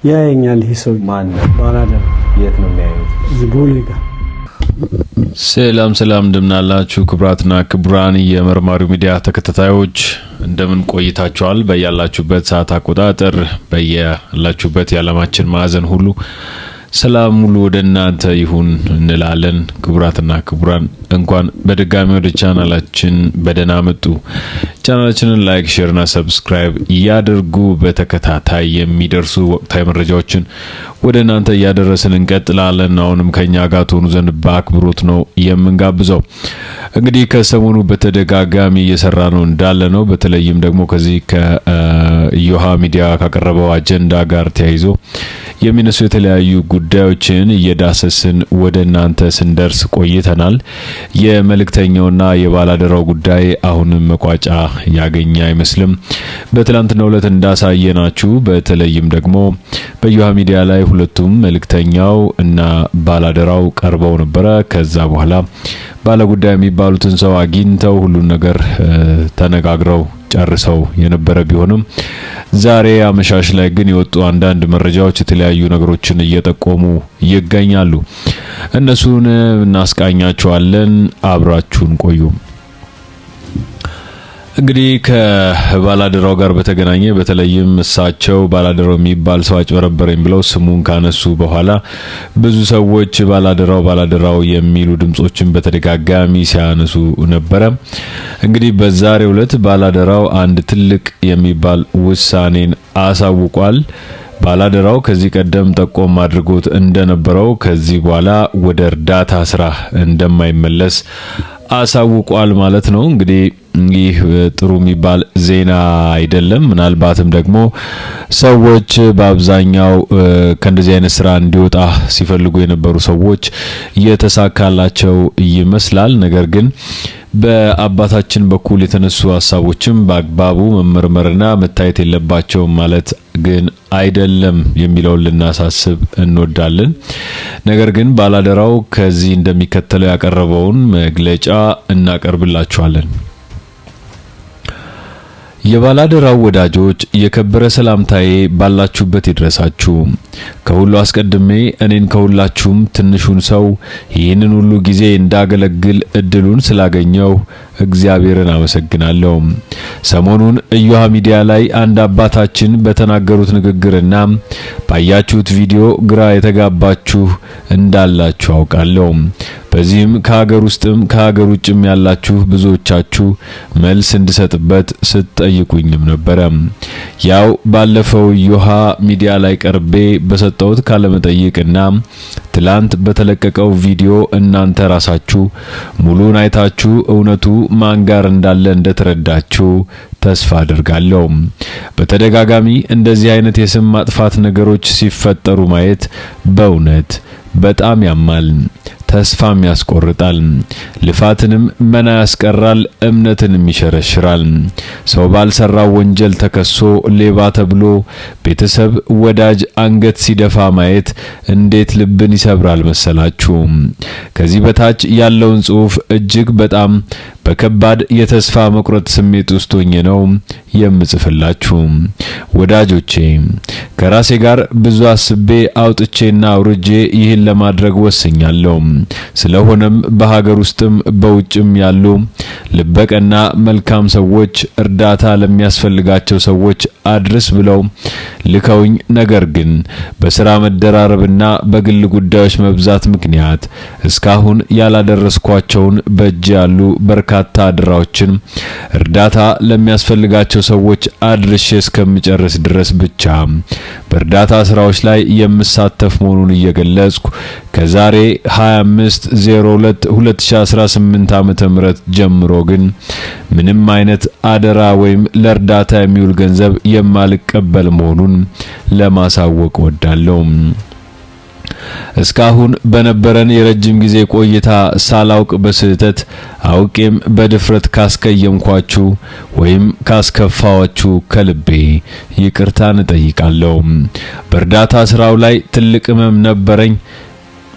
ያየኛል። ይሄ ሰው ማን ባላደራ የት ነው የሚያዩት? ዝቦሊጋ ሰላም እንደምናላችሁ ክብራትና ክብራን የመርማሪው ሚዲያ ተከታታዮች እንደምን ቆይታችኋል? በያላችሁበት ሰዓት አቆጣጠር በያላችሁበት የዓለማችን ማዕዘን ሁሉ ሰላም ሙሉ ወደ እናንተ ይሁን እንላለን። ክብራትና ክብራን እንኳን በድጋሚ ወደ ቻናላችን በደህና መጡ። ቻናላችንን ላይክ፣ ሼር እና ሰብስክራይብ ያድርጉ። በተከታታይ የሚደርሱ ወቅታዊ መረጃዎችን ወደ እናንተ ያደረስን እንቀጥላለን። አሁንም ከኛ ጋር ትሆኑ ዘንድ በአክብሮት ነው የምንጋብዘው። እንግዲህ ከሰሞኑ በተደጋጋሚ እየሰራ ነው እንዳለ ነው። በተለይም ደግሞ ከዚህ ከዮሃ ሚዲያ ካቀረበው አጀንዳ ጋር ተያይዞ የሚነሱ የተለያዩ ጉዳዮችን እየዳሰስን ወደ እናንተ ስንደርስ ቆይተናል። የመልእክተኛውና የባላደራው ጉዳይ አሁንም መቋጫ ያገኘ አይመስልም። በትላንትናው ዕለት እንዳሳየናችሁ በተለይም ደግሞ በዮሃ ሚዲያ ላይ ሁለቱም መልእክተኛው እና ባላደራው ቀርበው ነበረ። ከዛ በኋላ ባለጉዳይ የሚባሉትን ሰው አግኝተው ሁሉን ነገር ተነጋግረው ጨርሰው የነበረ ቢሆንም ዛሬ አመሻሽ ላይ ግን የወጡ አንዳንድ መረጃዎች የተለያዩ ነገሮችን እየጠቆሙ ይገኛሉ። እነሱን እናስቃኛችኋለን። አብራችሁን ቆዩ። እንግዲህ ከባላደራው ጋር በተገናኘ በተለይም እሳቸው ባላደራው የሚባል ሰው አጭበረበረኝ ብለው ስሙን ካነሱ በኋላ ብዙ ሰዎች ባላደራው የሚሉ ድምጾችን በተደጋጋሚ ሲያነሱ ነበረ። እንግዲህ በዛሬው ዕለት ባላደራው አንድ ትልቅ የሚባል ውሳኔን አሳውቋል። ባላደራው ከዚህ ቀደም ጠቆም አድርጎት እንደነበረው ከዚህ በኋላ ወደ እርዳታ ስራ እንደማይመለስ አሳውቋል ማለት ነው። እንግዲህ ይህ ጥሩ የሚባል ዜና አይደለም። ምናልባትም ደግሞ ሰዎች በአብዛኛው ከእንደዚህ አይነት ስራ እንዲወጣ ሲፈልጉ የነበሩ ሰዎች የተሳካላቸው ይመስላል። ነገር ግን በአባታችን በኩል የተነሱ ሐሳቦችም በአግባቡ መመርመርና መታየት የለባቸውም ማለት ግን አይደለም የሚለውን ልናሳስብ እንወዳለን። ነገር ግን ባላደራው ከዚህ እንደሚከተለው ያቀረበውን መግለጫ እናቀርብላችኋለን። የባላደራው ወዳጆች የከበረ ሰላምታዬ ባላችሁበት ይድረሳችሁ። ከሁሉ አስቀድሜ እኔን ከሁላችሁም ትንሹን ሰው ይህንን ሁሉ ጊዜ እንዳገለግል እድሉን ስላገኘው እግዚአብሔርን አመሰግናለሁ። ሰሞኑን ዮሃ ሚዲያ ላይ አንድ አባታችን በተናገሩት ንግግርና ባያችሁት ቪዲዮ ግራ የተጋባችሁ እንዳላችሁ አውቃለሁ። በዚህም ከሀገር ውስጥም ከሀገር ውጭም ያላችሁ ብዙዎቻችሁ መልስ እንድሰጥበት ስትጠይቁኝም ነበረ። ያው ባለፈው ዮሃ ሚዲያ ላይ ቀርቤ በሰጠሁት ካለመጠይቅና ትላንት በተለቀቀው ቪዲዮ እናንተ ራሳችሁ ሙሉን አይታችሁ እውነቱ ማን ጋር እንዳለ እንደተረዳችሁ ተስፋ አድርጋለሁ። በተደጋጋሚ እንደዚህ አይነት የስም ማጥፋት ነገሮች ሲፈጠሩ ማየት በእውነት በጣም ያማል፣ ተስፋም ያስቆርጣል፣ ልፋትንም መና ያስቀራል፣ እምነትንም ይሸረሽራል። ሰው ባልሰራው ወንጀል ተከሶ ሌባ ተብሎ ቤተሰብ ወዳጅ አንገት ሲደፋ ማየት እንዴት ልብን ይሰብራል መሰላችሁ። ከዚህ በታች ያለውን ጽሑፍ እጅግ በጣም በከባድ የተስፋ መቁረጥ ስሜት ውስጥ ሆኜ ነው የምጽፍላችሁ። ወዳጆቼ ከራሴ ጋር ብዙ አስቤ አውጥቼና አውርጄ ይህን ለማድረግ ወስኛለሁ። ስለሆነም በሀገር ውስጥም በውጭም ያሉ ልበቀና መልካም ሰዎች እርዳታ ለሚያስፈልጋቸው ሰዎች አድርስ ብለው ልከውኝ፣ ነገር ግን በስራ መደራረብና በግል ጉዳዮች መብዛት ምክንያት እስካሁን ያላደረስኳቸውን በእጅ ያሉ በርካታ አድራዎችን እርዳታ ለሚያስፈልጋቸው ሰዎች አድርሼ እስከምጨርስ ድረስ ብቻ በእርዳታ ስራዎች ላይ የምሳተፍ መሆኑን እየገለጽኩ ከዛሬ 25/02/2018 ዓመተ ምህረት ጀምሮ ግን ምንም አይነት አደራ ወይም ለእርዳታ የሚውል ገንዘብ የማልቀበል መሆኑን ለማሳወቅ ወዳለሁ። እስካሁን በነበረን የረጅም ጊዜ ቆይታ ሳላውቅ በስህተት አውቄም በድፍረት ካስቀየምኳችሁ ወይም ካስከፋዋችሁ ከልቤ ይቅርታን እጠይቃለሁ። በእርዳታ ስራው ላይ ትልቅ ህመም ነበረኝ።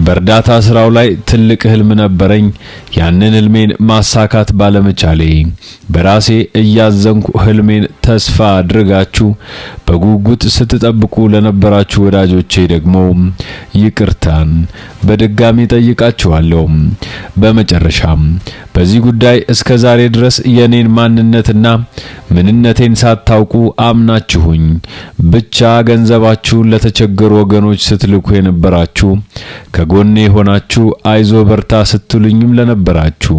በእርዳታ ስራው ላይ ትልቅ ህልም ነበረኝ። ያንን ህልሜን ማሳካት ባለመቻሌ በራሴ እያዘንኩ ህልሜን ተስፋ አድርጋችሁ በጉጉት ስትጠብቁ ለነበራችሁ ወዳጆቼ ደግሞ ይቅርታን በድጋሚ ጠይቃችኋለሁ። በመጨረሻም በዚህ ጉዳይ እስከ ዛሬ ድረስ የኔን ማንነትና ምንነቴን ሳታውቁ አምናችሁኝ ብቻ ገንዘባችሁን ለተቸገሩ ወገኖች ስትልኩ የነበራችሁ ከጎኔ ሆናችሁ አይዞ በርታ ስትሉኝም ለነበራችሁ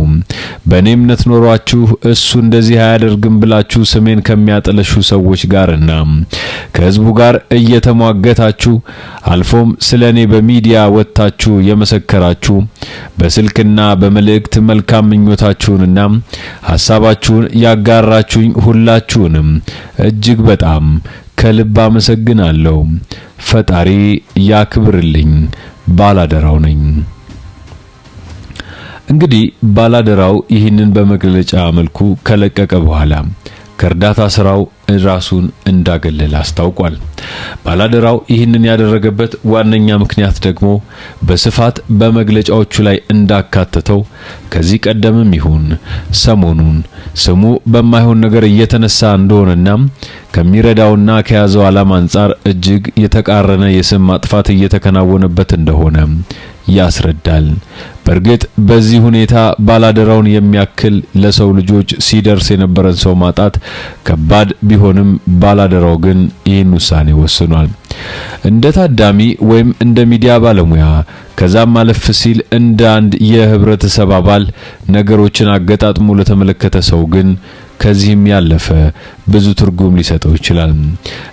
በኔ እምነት ኖሯችሁ እሱ እንደዚህ አያደርግም ብላችሁ ስሜን ከሚያጠለሹ ሰዎች ጋርና ከህዝቡ ጋር እየተሟገታችሁ አልፎም ስለኔ በሚዲያ ወጣችሁ የመሰከራችሁ በስልክና በመልእክት መልካም ምኞታችሁንና ሐሳባችሁን ያጋራችሁኝ ሁላችሁንም እጅግ በጣም ከልብ አመሰግናለሁ። ፈጣሪ ያክብርልኝ። ባላደራው ነኝ። እንግዲህ ባላደራው ይህንን በመግለጫ መልኩ ከለቀቀ በኋላ ከእርዳታ ስራው ራሱን እንዳገለለ አስታውቋል። ባላደራው ይህንን ያደረገበት ዋነኛ ምክንያት ደግሞ በስፋት በመግለጫዎቹ ላይ እንዳካተተው ከዚህ ቀደምም ይሁን ሰሞኑን ስሙ በማይሆን ነገር እየተነሳ እንደሆነና ከሚረዳውና ከያዘው ዓላማ አንፃር እጅግ የተቃረነ የስም ማጥፋት እየተከናወነበት እንደሆነ ያስረዳል። በእርግጥ በዚህ ሁኔታ ባላደራውን የሚያክል ለሰው ልጆች ሲደርስ የነበረን ሰው ማጣት ከባድ ቢሆንም ባላደራው ግን ይህን ውሳኔ ወስኗል። እንደ ታዳሚ ወይም እንደ ሚዲያ ባለሙያ ከዛም ማለፍ ሲል እንደ አንድ የህብረተሰብ አባል ነገሮችን አገጣጥሞ ለተመለከተ ሰው ግን ከዚህም ያለፈ ብዙ ትርጉም ሊሰጠው ይችላል።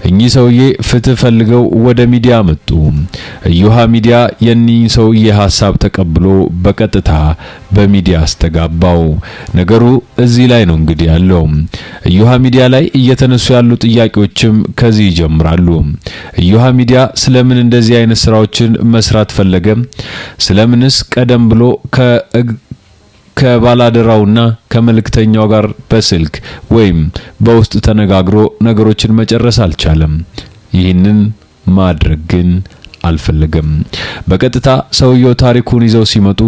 እኚህ ሰውዬ ፍትህ ፈልገው ወደ ሚዲያ መጡ። እዮሃ ሚዲያ የኚህ ሰውዬ ሐሳብ ተቀብሎ በቀጥታ በሚዲያ አስተጋባው። ነገሩ እዚህ ላይ ነው እንግዲህ ያለው። እዮሃ ሚዲያ ላይ እየተነሱ ያሉ ጥያቄዎችም ከዚህ ይጀምራሉ። እዮሃ ሚዲያ ስለምን እንደዚህ አይነት ስራዎችን መስራት ፈለገ? ስለምንስ ቀደም ብሎ ከባላደራውና ከመልእክተኛው ጋር በስልክ ወይም በውስጥ ተነጋግሮ ነገሮችን መጨረስ አልቻለም? ይህንን ማድረግ ግን አልፈለገም። በቀጥታ ሰውየው ታሪኩን ይዘው ሲመጡ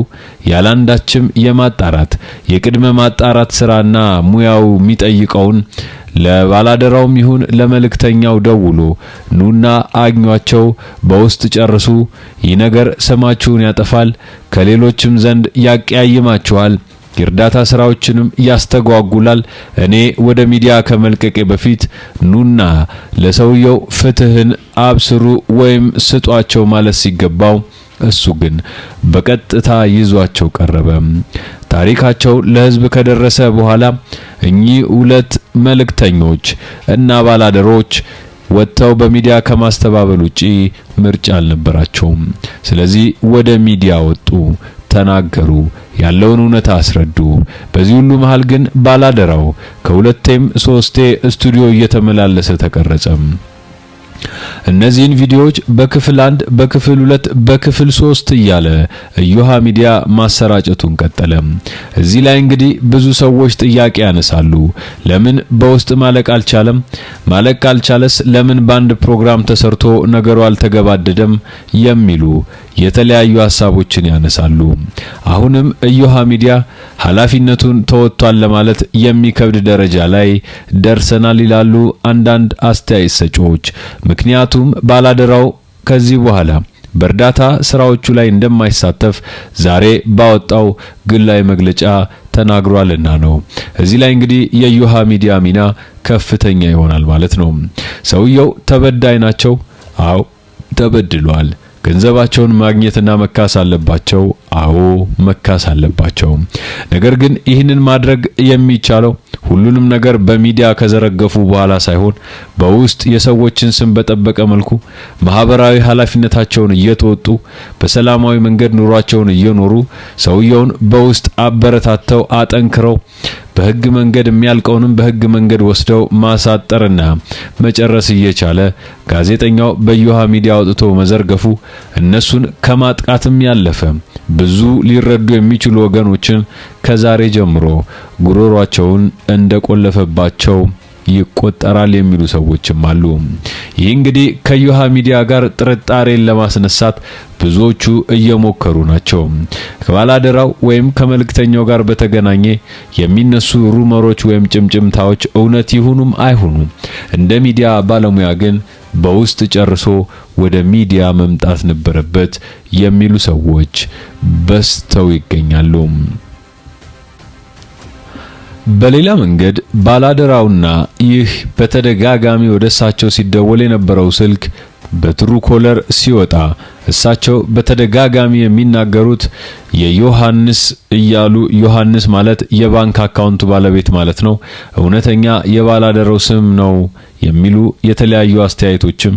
ያላንዳችም የማጣራት የቅድመ ማጣራት ስራና ሙያው የሚጠይቀውን ለባላደራውም ይሁን ለመልእክተኛው ደውሎ ኑና አግኟቸው፣ በውስጥ ጨርሱ፣ ይህ ነገር ስማችሁን ያጠፋል፣ ከሌሎችም ዘንድ ያቀያይማችኋል፣ የእርዳታ ስራዎችንም ያስተጓጉላል፣ እኔ ወደ ሚዲያ ከመልቀቄ በፊት ኑና ለሰውየው ፍትህን አብስሩ ወይም ስጧቸው ማለት ሲገባው እሱ ግን በቀጥታ ይዟቸው ቀረበ። ታሪካቸው ለህዝብ ከደረሰ በኋላ እኚህ ሁለት መልእክተኞች እና ባላደሮች ወጥተው በሚዲያ ከማስተባበል ውጪ ምርጫ አልነበራቸውም። ስለዚህ ወደ ሚዲያ ወጡ፣ ተናገሩ፣ ያለውን እውነታ አስረዱ። በዚህ ሁሉ መሃል ግን ባላደራው ከሁለቴም ሶስቴ ስቱዲዮ እየተመላለሰ ተቀረጸ። እነዚህን ቪዲዮዎች በክፍል 1 በክፍል 2 በክፍል 3 እያለ እዮሃ ሚዲያ ማሰራጨቱን ቀጠለ። እዚህ ላይ እንግዲህ ብዙ ሰዎች ጥያቄ ያነሳሉ። ለምን በውስጥ ማለቅ አልቻለም? ማለቅ ካልቻለስ ለምን ባንድ ፕሮግራም ተሰርቶ ነገሩ አልተገባደደም? የሚሉ የተለያዩ ሐሳቦችን ያነሳሉ። አሁንም እዮሃ ሚዲያ ኃላፊነቱን ተወጥቷል ለማለት የሚከብድ ደረጃ ላይ ደርሰናል ይላሉ አንዳንድ አስተያየት ሰጪዎች። ምክንያቱም ባላደራው ከዚህ በኋላ በእርዳታ ስራዎቹ ላይ እንደማይሳተፍ ዛሬ ባወጣው ግላዊ መግለጫ ተናግሯልና ነው። እዚህ ላይ እንግዲህ የእዮሃ ሚዲያ ሚና ከፍተኛ ይሆናል ማለት ነው። ሰውየው ተበዳይ ናቸው። አዎ ተበድሏል። ገንዘባቸውን ማግኘትና መካስ አለባቸው። አዎ መካስ አለባቸው። ነገር ግን ይህንን ማድረግ የሚቻለው ሁሉንም ነገር በሚዲያ ከዘረገፉ በኋላ ሳይሆን በውስጥ የሰዎችን ስም በጠበቀ መልኩ ማህበራዊ ኃላፊነታቸውን እየተወጡ በሰላማዊ መንገድ ኑሯቸውን እየኖሩ ሰውየውን በውስጥ አበረታተው አጠንክረው በህግ መንገድ የሚያልቀውንም በህግ መንገድ ወስደው ማሳጠርና መጨረስ እየቻለ ጋዜጠኛው በእዮሃ ሚዲያ አውጥቶ መዘርገፉ እነሱን ከማጥቃትም ያለፈ ብዙ ሊረዱ የሚችሉ ወገኖችን ከዛሬ ጀምሮ ጉሮሯቸውን እንደቆለፈባቸው ይቆጠራል የሚሉ ሰዎችም አሉ። ይህ እንግዲህ ከዮሃ ሚዲያ ጋር ጥርጣሬን ለማስነሳት ብዙዎቹ እየሞከሩ ናቸው። ከባላደራው ወይም ከመልእክተኛው ጋር በተገናኘ የሚነሱ ሩመሮች ወይም ጭምጭምታዎች እውነት ይሁኑም አይሁኑ እንደ ሚዲያ ባለሙያ ግን በውስጥ ጨርሶ ወደ ሚዲያ መምጣት ነበረበት የሚሉ ሰዎች በስተው ይገኛሉ። በሌላ መንገድ ባላደራውና ይህ በተደጋጋሚ ወደ እሳቸው ሲደወል የነበረው ስልክ በትሩ ኮለር ሲወጣ እሳቸው በተደጋጋሚ የሚናገሩት የዮሐንስ እያሉ ዮሐንስ ማለት የባንክ አካውንቱ ባለቤት ማለት ነው፣ እውነተኛ የባላደራው ስም ነው የሚሉ የተለያዩ አስተያየቶችም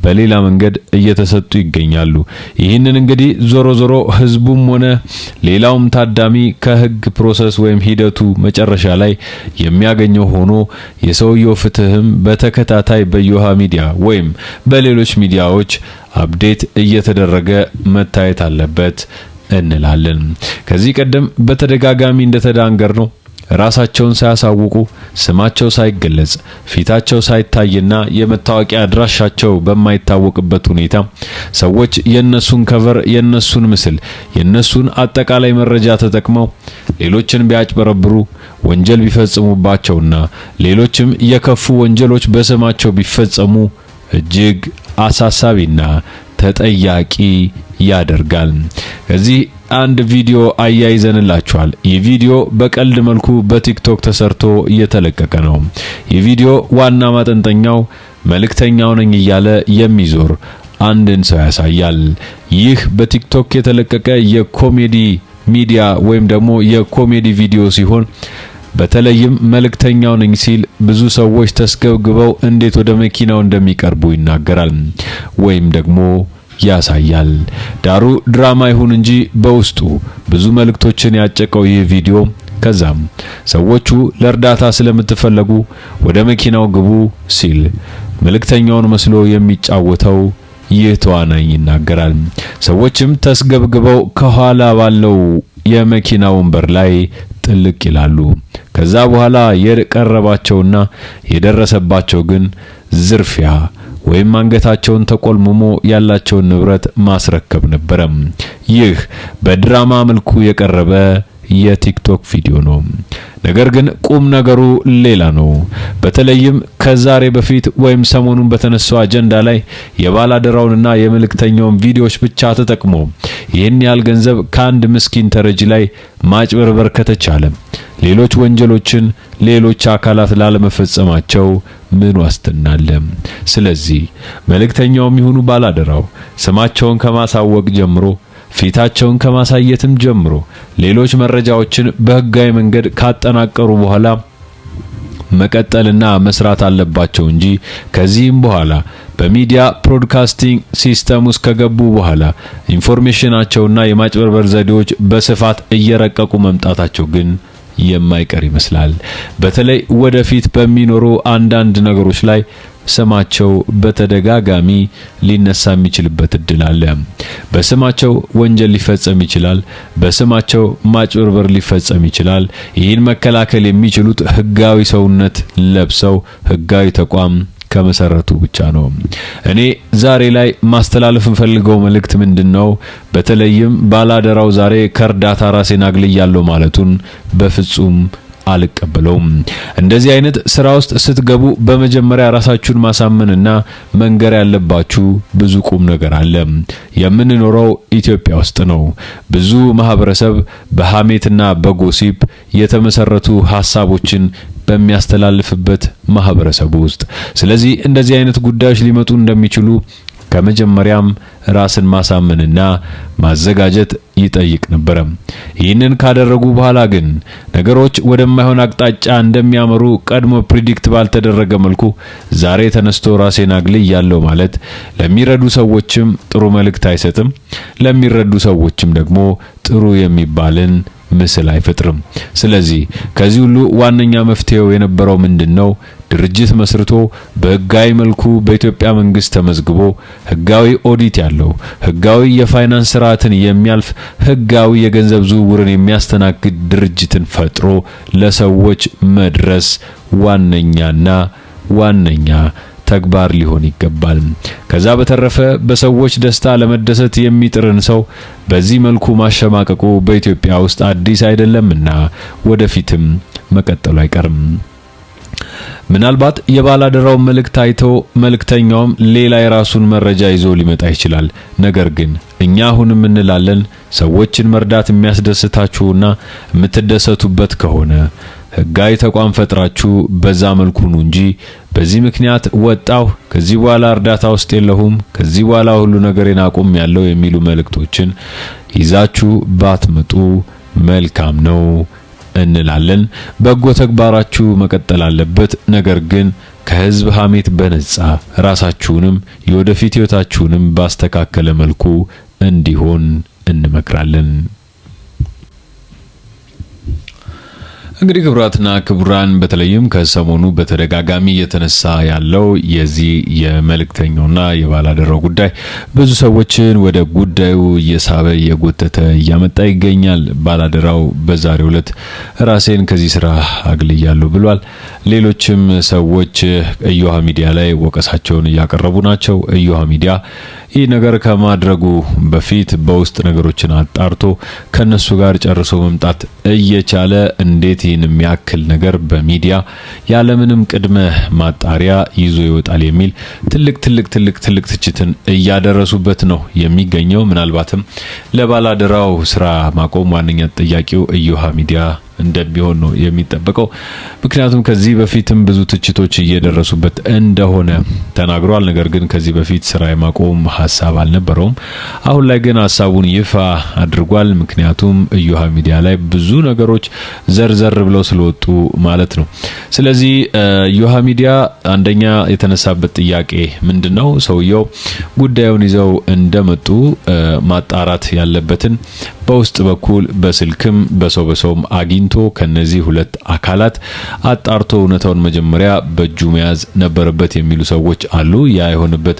በሌላ መንገድ እየተሰጡ ይገኛሉ። ይህንን እንግዲህ ዞሮ ዞሮ ህዝቡም ሆነ ሌላውም ታዳሚ ከህግ ፕሮሰስ ወይም ሂደቱ መጨረሻ ላይ የሚያገኘው ሆኖ የሰውየው ፍትህም በተከታታይ በዮሃ ሚዲያ ወይም በሌሎች ሚዲያዎች አፕዴት እየተደረገ መታየት አለበት እንላለን። ከዚህ ቀደም በተደጋጋሚ እንደተዳንገር ነው ራሳቸውን ሳያሳውቁ ስማቸው ሳይገለጽ ፊታቸው ሳይታይና የመታወቂያ አድራሻቸው በማይታወቅበት ሁኔታ ሰዎች የነሱን ከቨር የነሱን ምስል የነሱን አጠቃላይ መረጃ ተጠቅመው ሌሎችን ቢያጭበረብሩ ወንጀል ቢፈጽሙባቸውና ሌሎችም የከፉ ወንጀሎች በስማቸው ቢፈጸሙ እጅግ አሳሳቢና ተጠያቂ ያደርጋል። ከዚህ አንድ ቪዲዮ አያይዘንላችኋል። ይህ ቪዲዮ በቀልድ መልኩ በቲክቶክ ተሰርቶ እየተለቀቀ ነው። ይህ ቪዲዮ ዋና ማጠንጠኛው መልእክተኛው ነኝ እያለ የሚዞር አንድን ሰው ያሳያል። ይህ በቲክቶክ የተለቀቀ የኮሜዲ ሚዲያ ወይም ደግሞ የኮሜዲ ቪዲዮ ሲሆን በተለይም መልእክተኛው ነኝ ሲል ብዙ ሰዎች ተስገብግበው እንዴት ወደ መኪናው እንደሚቀርቡ ይናገራል ወይም ደግሞ ያሳያል። ዳሩ ድራማ ይሁን እንጂ በውስጡ ብዙ መልእክቶችን ያጨቀው ይህ ቪዲዮ ከዛም ሰዎቹ ለእርዳታ ስለምትፈልጉ ወደ መኪናው ግቡ ሲል መልእክተኛውን መስሎ የሚጫወተው ይህ ተዋናኝ ይናገራል። ሰዎችም ተስገብግበው ከኋላ ባለው የመኪና ወንበር ላይ ጥልቅ ይላሉ። ከዛ በኋላ የቀረባቸውና የደረሰባቸው ግን ዝርፊያ ወይም አንገታቸውን ተቆልምሞ ያላቸውን ንብረት ማስረከብ ነበረ። ይህ በድራማ መልኩ የቀረበ የቲክቶክ ቪዲዮ ነው። ነገር ግን ቁም ነገሩ ሌላ ነው። በተለይም ከዛሬ በፊት ወይም ሰሞኑን በተነሳው አጀንዳ ላይ የባላደራውንና የመልእክተኛውን ቪዲዮዎች ብቻ ተጠቅሞ ይህን ያህል ገንዘብ ከአንድ ምስኪን ተረጂ ላይ ማጭበርበር ከተቻለ ሌሎች ወንጀሎችን ሌሎች አካላት ላለመፈጸማቸው ምን ዋስትና አለ? ስለዚህ መልእክተኛውም ይሁኑ ባላደራው ስማቸውን ከማሳወቅ ጀምሮ ፊታቸውን ከማሳየትም ጀምሮ ሌሎች መረጃዎችን በህጋዊ መንገድ ካጠናቀሩ በኋላ መቀጠልና መስራት አለባቸው እንጂ ከዚህም በኋላ በሚዲያ ብሮድካስቲንግ ሲስተም ውስጥ ከገቡ በኋላ ኢንፎርሜሽናቸውና የማጭበርበር ዘዴዎች በስፋት እየረቀቁ መምጣታቸው ግን የማይቀር ይመስላል። በተለይ ወደፊት በሚኖሩ አንዳንድ ነገሮች ላይ ስማቸው በተደጋጋሚ ሊነሳ የሚችልበት እድል አለ። በስማቸው ወንጀል ሊፈጸም ይችላል። በስማቸው ማጭበርበር ሊፈጸም ይችላል። ይህን መከላከል የሚችሉት ህጋዊ ሰውነት ለብሰው ህጋዊ ተቋም ከመሰረቱ ብቻ ነው። እኔ ዛሬ ላይ ማስተላለፍ እንፈልገው መልእክት ምንድነው? በተለይም ባላደራው ዛሬ ከርዳታ ራሴን አግልያለሁ ማለቱን በፍጹም አልቀበለውም። እንደዚህ አይነት ስራ ውስጥ ስትገቡ በመጀመሪያ ራሳችሁን ማሳመንና መንገር ያለባችሁ ብዙ ቁም ነገር አለ። የምንኖረው ኢትዮጵያ ውስጥ ነው። ብዙ ማህበረሰብ በሐሜትና በጎሲፕ የተመሰረቱ ሐሳቦችን በሚያስተላልፍበት ማህበረሰብ ውስጥ ስለዚህ እንደዚህ አይነት ጉዳዮች ሊመጡ እንደሚችሉ ከመጀመሪያም ራስን ማሳመንና ማዘጋጀት ይጠይቅ ነበር። ይህንን ካደረጉ በኋላ ግን ነገሮች ወደማይሆን አቅጣጫ እንደሚያመሩ ቀድሞ ፕሪዲክት ባልተደረገ መልኩ ዛሬ ተነስቶ ራሴን አግልያለሁ ማለት ለሚረዱ ሰዎችም ጥሩ መልእክት አይሰጥም። ለሚረዱ ሰዎችም ደግሞ ጥሩ የሚባልን ምስል አይፈጥርም። ስለዚህ ከዚህ ሁሉ ዋነኛ መፍትሄው የነበረው ምንድነው? ድርጅት መስርቶ በህጋዊ መልኩ በኢትዮጵያ መንግስት ተመዝግቦ ህጋዊ ኦዲት ያለው ህጋዊ የፋይናንስ ስርዓትን የሚያልፍ ህጋዊ የገንዘብ ዝውውርን የሚያስተናግድ ድርጅትን ፈጥሮ ለሰዎች መድረስ ዋነኛና ዋነኛ ተግባር ሊሆን ይገባል። ከዛ በተረፈ በሰዎች ደስታ ለመደሰት የሚጥርን ሰው በዚህ መልኩ ማሸማቀቁ በኢትዮጵያ ውስጥ አዲስ አይደለምና ወደፊትም መቀጠሉ አይቀርም። ምናልባት የባላደራው መልእክት አይቶ መልእክተኛውም ሌላ የራሱን መረጃ ይዞ ሊመጣ ይችላል። ነገር ግን እኛ አሁንም እንላለን ሰዎችን መርዳት የሚያስደስታችሁና የምትደሰቱበት ከሆነ ህጋዊ ተቋም ፈጥራችሁ በዛ መልኩ ነው እንጂ በዚህ ምክንያት ወጣው ከዚህ በኋላ እርዳታ ውስጥ የለሁም ከዚህ በኋላ ሁሉ ነገሬን አቁም ያለው የሚሉ መልእክቶችን ይዛችሁ ባትመጡ መልካም ነው እንላለን። በጎ ተግባራችሁ መቀጠል አለበት። ነገር ግን ከህዝብ ሐሜት በነጻ ራሳችሁንም የወደፊት ህይወታችሁንም ባስተካከለ መልኩ እንዲሆን እንመክራለን። እንግዲህ ክቡራትና ክቡራን በተለይም ከሰሞኑ በተደጋጋሚ የተነሳ ያለው የዚህ የመልእክተኛውና የባላደራው ጉዳይ ብዙ ሰዎችን ወደ ጉዳዩ እየሳበ እየጎተተ እያመጣ ይገኛል። ባላደራው በዛሬው ዕለት ራሴን ከዚህ ስራ አግልያለሁ ብሏል። ሌሎችም ሰዎች እዮሃ ሚዲያ ላይ ወቀሳቸውን እያቀረቡ ናቸው። እዮሃ ሚዲያ ይህ ነገር ከማድረጉ በፊት በውስጥ ነገሮችን አጣርቶ ከነሱ ጋር ጨርሶ መምጣት እየቻለ እንዴት ይህን የሚያክል ነገር በሚዲያ ያለምንም ቅድመ ማጣሪያ ይዞ ይወጣል የሚል ትልቅ ትችትን እያደረሱበት ነው የሚገኘው። ምናልባትም ለባላደራው ስራ ማቆም ዋነኛ ጥያቄው እዮሃ ሚዲያ እንደሚሆን ነው የሚጠበቀው። ምክንያቱም ከዚህ በፊትም ብዙ ትችቶች እየደረሱበት እንደሆነ ተናግሯል። ነገር ግን ከዚህ በፊት ስራ የማቆም ሐሳብ አልነበረውም። አሁን ላይ ግን ሐሳቡን ይፋ አድርጓል። ምክንያቱም እዮሃ ሚዲያ ላይ ብዙ ነገሮች ዘርዘር ብለው ስለወጡ ማለት ነው። ስለዚህ እዮሃ ሚዲያ አንደኛ የተነሳበት ጥያቄ ምንድነው? ሰውየው ጉዳዩን ይዘው እንደመጡ ማጣራት ያለበትን በውስጥ በኩል በስልክም በሰውም አግኝቶ ከነዚህ ሁለት አካላት አጣርቶ እውነታውን መጀመሪያ በእጁ መያዝ ነበረበት የሚሉ ሰዎች አሉ። ያ የሆነበት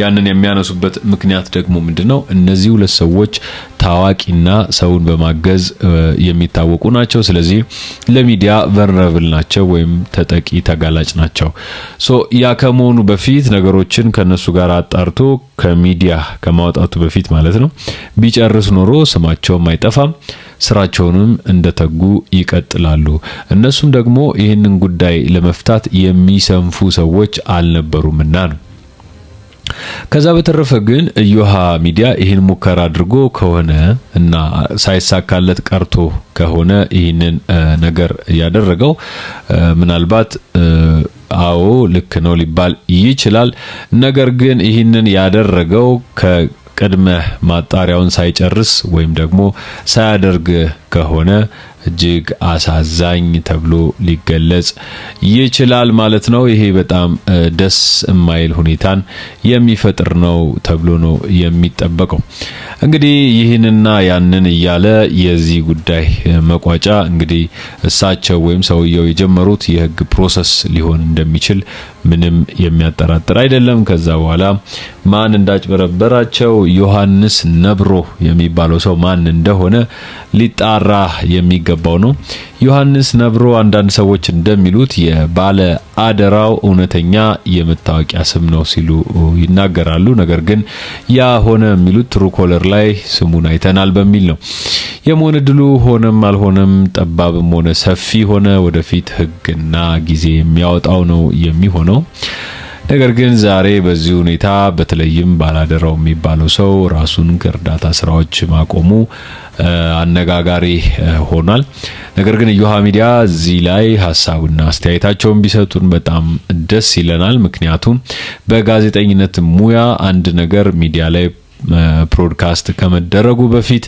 ያንን የሚያነሱበት ምክንያት ደግሞ ምንድነው? እነዚህ ሁለት ሰዎች ታዋቂና ሰውን በማገዝ የሚታወቁ ናቸው። ስለዚህ ለሚዲያ ቨልነራብል ናቸው ወይም ተጠቂ ተጋላጭ ናቸው። ያ ከመሆኑ በፊት ነገሮችን ከነሱ ጋር አጣርቶ ከሚዲያ ከማውጣቱ በፊት ማለት ነው ቢጨርስ ኖሮ ስማቸውም አይጠፋም፣ ስራቸውንም እንደተጉ ይቀጥላሉ። እነሱም ደግሞ ይህንን ጉዳይ ለመፍታት የሚሰንፉ ሰዎች አልነበሩምና ነው። ከዛ በተረፈ ግን እዮሃ ሚዲያ ይህን ሙከራ አድርጎ ከሆነ እና ሳይሳካለት ቀርቶ ከሆነ ይህንን ነገር ያደረገው ምናልባት አዎ ልክ ነው ሊባል ይችላል። ነገር ግን ይህንን ያደረገው ከቅድመ ማጣሪያውን ሳይጨርስ ወይም ደግሞ ሳያደርግ ከሆነ እጅግ አሳዛኝ ተብሎ ሊገለጽ ይችላል ማለት ነው። ይሄ በጣም ደስ የማይል ሁኔታን የሚፈጥር ነው ተብሎ ነው የሚጠበቀው። እንግዲህ ይህንና ያንን እያለ የዚህ ጉዳይ መቋጫ እንግዲህ እሳቸው ወይም ሰውየው የጀመሩት የህግ ፕሮሰስ ሊሆን እንደሚችል ምንም የሚያጠራጥር አይደለም። ከዛ በኋላ ማን እንዳጭበረበራቸው ዮሐንስ ነብሮ የሚባለው ሰው ማን እንደሆነ ሊጣራ የሚገባው ነው። ዮሐንስ ነብሮ አንዳንድ ሰዎች እንደሚሉት የባለ አደራው እውነተኛ የመታወቂያ ስም ነው ሲሉ ይናገራሉ። ነገር ግን ያ ሆነ የሚሉት ትሩኮለር ላይ ስሙን አይተናል በሚል ነው። የመሆን ዕድሉ ሆነም አልሆነም ጠባብም ሆነ ሰፊ ሆነ ወደፊት ህግና ጊዜ የሚያወጣው ነው የሚሆነው። ነገር ግን ዛሬ በዚህ ሁኔታ በተለይም ባላደራው የሚባለው ሰው ራሱን ከእርዳታ ስራዎች ማቆሙ አነጋጋሪ ሆኗል። ነገር ግን እዮሃ ሚዲያ እዚህ ላይ ሐሳብና አስተያየታቸውን ቢሰጡን በጣም ደስ ይለናል። ምክንያቱም በጋዜጠኝነት ሙያ አንድ ነገር ሚዲያ ላይ ብሮድካስት ከመደረጉ በፊት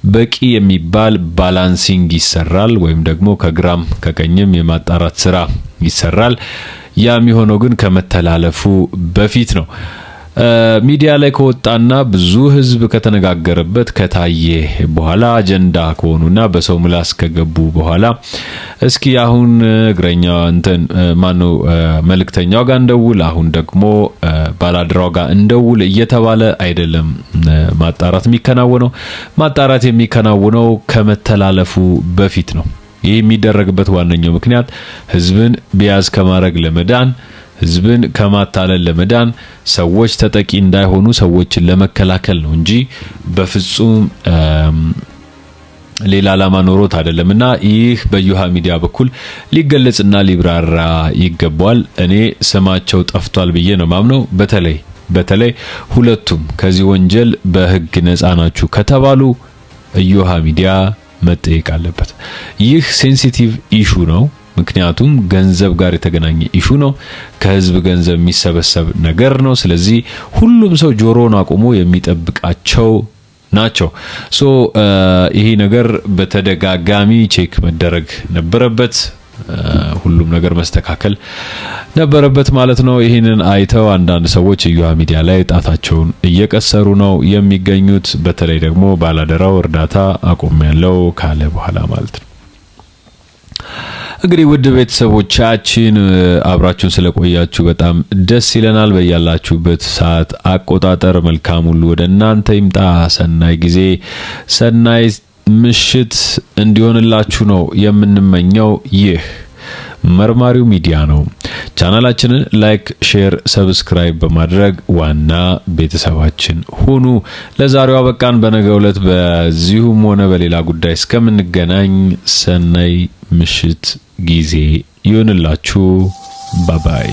በቂ የሚባል ባላንሲንግ ይሰራል ወይም ደግሞ ከግራም ከቀኝም የማጣራት ስራ ይሰራል። ያ የሚሆነው ግን ከመተላለፉ በፊት ነው። ሚዲያ ላይ ከወጣና ብዙ ህዝብ ከተነጋገረበት ከታየ በኋላ አጀንዳ ከሆኑና በሰው ምላስ ከገቡ በኋላ እስኪ አሁን እግረኛ ማነው መልእክተኛው ጋር እንደውል አሁን ደግሞ ባላደራው ጋር እንደውል እየተባለ አይደለም ማጣራት የሚከናወነው። ማጣራት የሚከናወነው ከመተላለፉ በፊት ነው። ይህ የሚደረግበት ዋነኛው ምክንያት ህዝብን ቢያዝ ከማድረግ ለመዳን፣ ህዝብን ከማታለል ለመዳን፣ ሰዎች ተጠቂ እንዳይሆኑ ሰዎችን ለመከላከል ነው እንጂ በፍጹም ሌላ ዓላማ ኖሮት አይደለምና ይህ በዩሃ ሚዲያ በኩል ሊገለጽና ሊብራራ ይገባዋል። እኔ ስማቸው ጠፍቷል ብዬ ነው ማምነው። በተለይ ሁለቱም ከዚህ ወንጀል በህግ ነፃ ናችሁ ከተባሉ ዩሃ ሚዲያ መጠየቅ አለበት። ይህ ሴንሲቲቭ ኢሹ ነው። ምክንያቱም ገንዘብ ጋር የተገናኘ ኢሹ ነው። ከህዝብ ገንዘብ የሚሰበሰብ ነገር ነው። ስለዚህ ሁሉም ሰው ጆሮውን አቁሞ የሚጠብቃቸው ናቸው። ይሄ ነገር በተደጋጋሚ ቼክ መደረግ ነበረበት። ሁሉም ነገር መስተካከል ነበረበት ማለት ነው። ይሄንን አይተው አንዳንድ ሰዎች ዩሃ ሚዲያ ላይ ጣታቸውን እየቀሰሩ ነው የሚገኙት። በተለይ ደግሞ ባላደራው እርዳታ አቁም ያለው ካለ በኋላ ማለት ነው። እንግዲህ ውድ ቤተሰቦቻችን አብራችሁን ስለቆያችሁ በጣም ደስ ይለናል። በያላችሁበት ሰዓት አቆጣጠር መልካም ሁሉ ወደ እናንተ ይምጣ። ሰናይ ጊዜ፣ ሰናይ ምሽት እንዲሆንላችሁ ነው የምንመኘው። ይህ መርማሪው ሚዲያ ነው። ቻናላችንን ላይክ፣ ሼር፣ ሰብስክራይብ በማድረግ ዋና ቤተሰባችን ሁኑ። ለዛሬው አበቃን። በነገው ዕለት በዚሁም ሆነ በሌላ ጉዳይ እስከምንገናኝ ሰናይ ምሽት ጊዜ ይሁንላችሁ። ባባይ